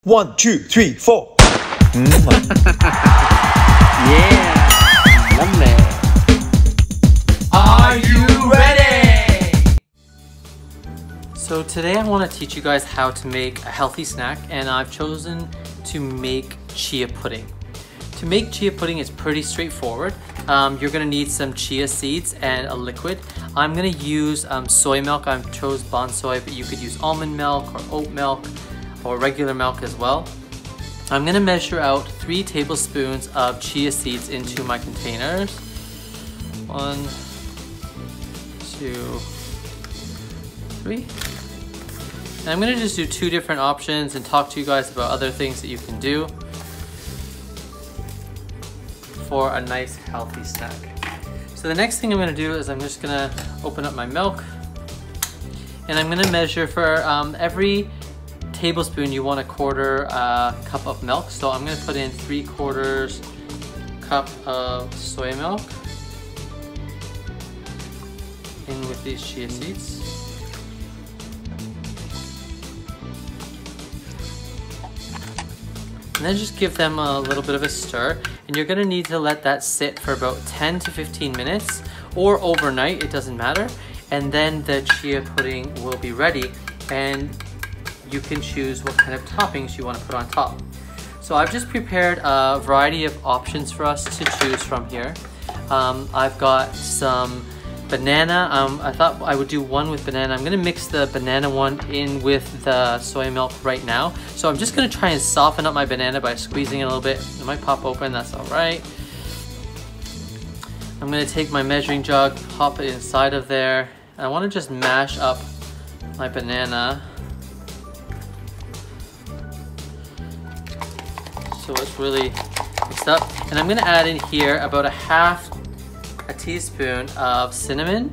1, 2, 3, 4. Yeah, lovely. Are you ready? So today I want to teach you guys how to make a healthy snack, and I've chosen to make chia pudding. To make chia pudding is pretty straightforward. You're going to need some chia seeds and a liquid. I'm going to use soy milk. I chose Bon Soy, but you could use almond milk or oat milk or regular milk as well. I'm going to measure out 3 tablespoons of chia seeds into my containers. 1, 2, 3. And I'm going to just do 2 different options and talk to you guys about other things that you can do for a nice healthy snack. So the next thing I'm going to do is I'm just going to open up my milk, and I'm going to measure for every tablespoon you want 1/4 cup of milk. So I'm going to put in 3/4 cup of soy milk in with these chia seeds. And then just give them a little bit of a stir, and you're going to need to let that sit for about 10 to 15 minutes or overnight, it doesn't matter, and then the chia pudding will be ready, and you can choose what kind of toppings you want to put on top. So I've just prepared a variety of options for us to choose from here. I've got some banana. I thought I would do one with banana. I'm gonna mix the banana one in with the soy milk right now. So I'm just gonna try and soften up my banana by squeezing it a little bit. It might pop open, that's all right. I'm gonna take my measuring jug, pop it inside of there. And I wanna just mash up my banana so it's really mixed up. And I'm gonna add in here about a teaspoon of cinnamon.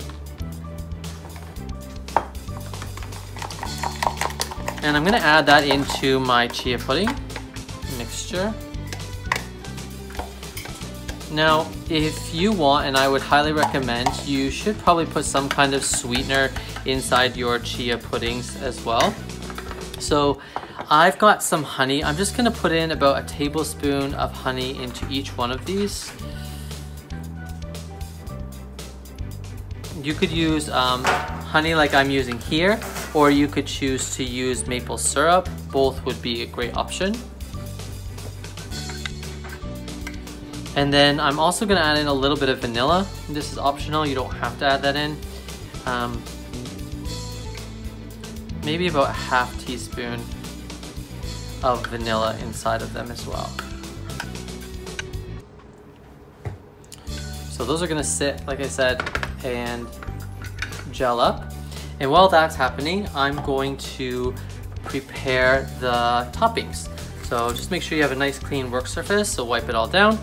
And I'm gonna add that into my chia pudding mixture. Now, if you want, and I would highly recommend, you should probably put some kind of sweetener inside your chia puddings as well. So I've got some honey. I'm just gonna put in about a tablespoon of honey into each one of these. You could use honey like I'm using here, or you could choose to use maple syrup. Both would be a great option. And then I'm also gonna add in a little bit of vanilla. This is optional, you don't have to add that in. Maybe about a ½ teaspoon of vanilla inside of them as well. So those are gonna sit, like I said, and gel up. And while that's happening, I'm going to prepare the toppings. So just make sure you have a nice clean work surface, so wipe it all down.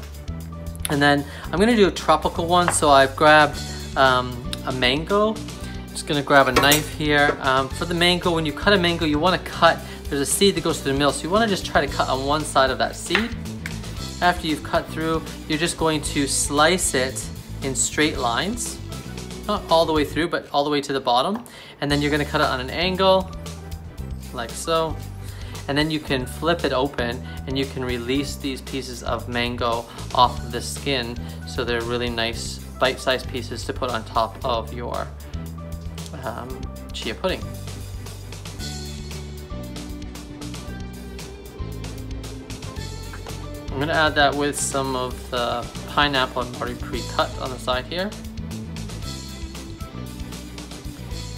And then I'm gonna do a tropical one. So I've grabbed a mango. Just gonna grab a knife here. For the mango, when you cut a mango, you wanna cut, there's a seed that goes through the middle, so you wanna just try to cut on one side of that seed. After you've cut through, you're just going to slice it in straight lines. Not all the way through, but all the way to the bottom. And then you're gonna cut it on an angle, like so. And then you can flip it open and you can release these pieces of mango off of the skin, so they're really nice bite-sized pieces to put on top of your chia pudding. I'm gonna add that with some of the pineapple I've already pre-cut on the side here.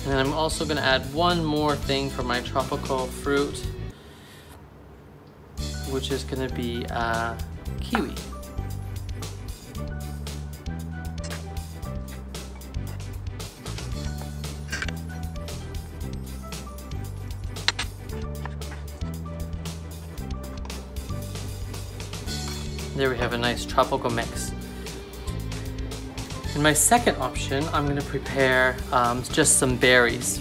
And then I'm also gonna add one more thing for my tropical fruit, which is gonna be kiwi. There we have a nice tropical mix. In my second option, I'm gonna prepare just some berries.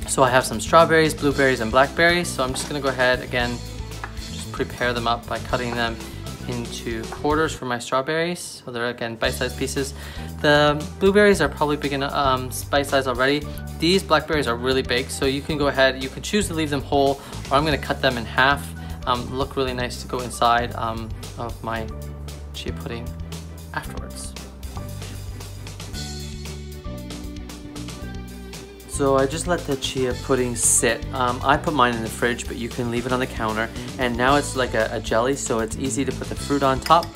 So I have some strawberries, blueberries, and blackberries. So I'm just gonna go ahead, again, just prepare them up by cutting them into quarters for my strawberries. So they're, again, bite-sized pieces. The blueberries are probably big enough, bite-sized already. These blackberries are really big, so you can go ahead, you can choose to leave them whole, or I'm gonna cut them in half. look really nice to go inside of my chia pudding afterwards. So I just let the chia pudding sit. I put mine in the fridge, but you can leave it on the counter. And now it's like a jelly, so it's easy to put the fruit on top.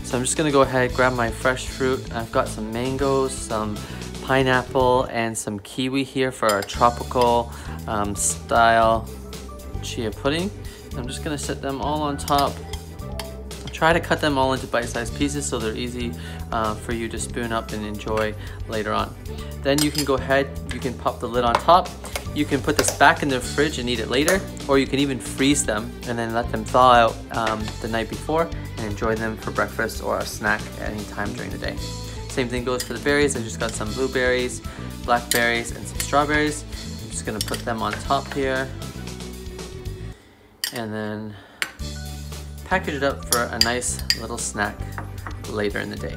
So I'm just gonna go ahead, grab my fresh fruit. I've got some mangoes, some pineapple, and some kiwi here for our tropical style chia pudding. I'm just gonna set them all on top. Try to cut them all into bite-sized pieces so they're easy for you to spoon up and enjoy later on. Then you can go ahead, you can pop the lid on top. You can put this back in the fridge and eat it later, or you can even freeze them and then let them thaw out the night before and enjoy them for breakfast or a snack at any time during the day. Same thing goes for the berries. I just got some blueberries, blackberries, and some strawberries. I'm just gonna put them on top here and then package it up for a nice little snack later in the day.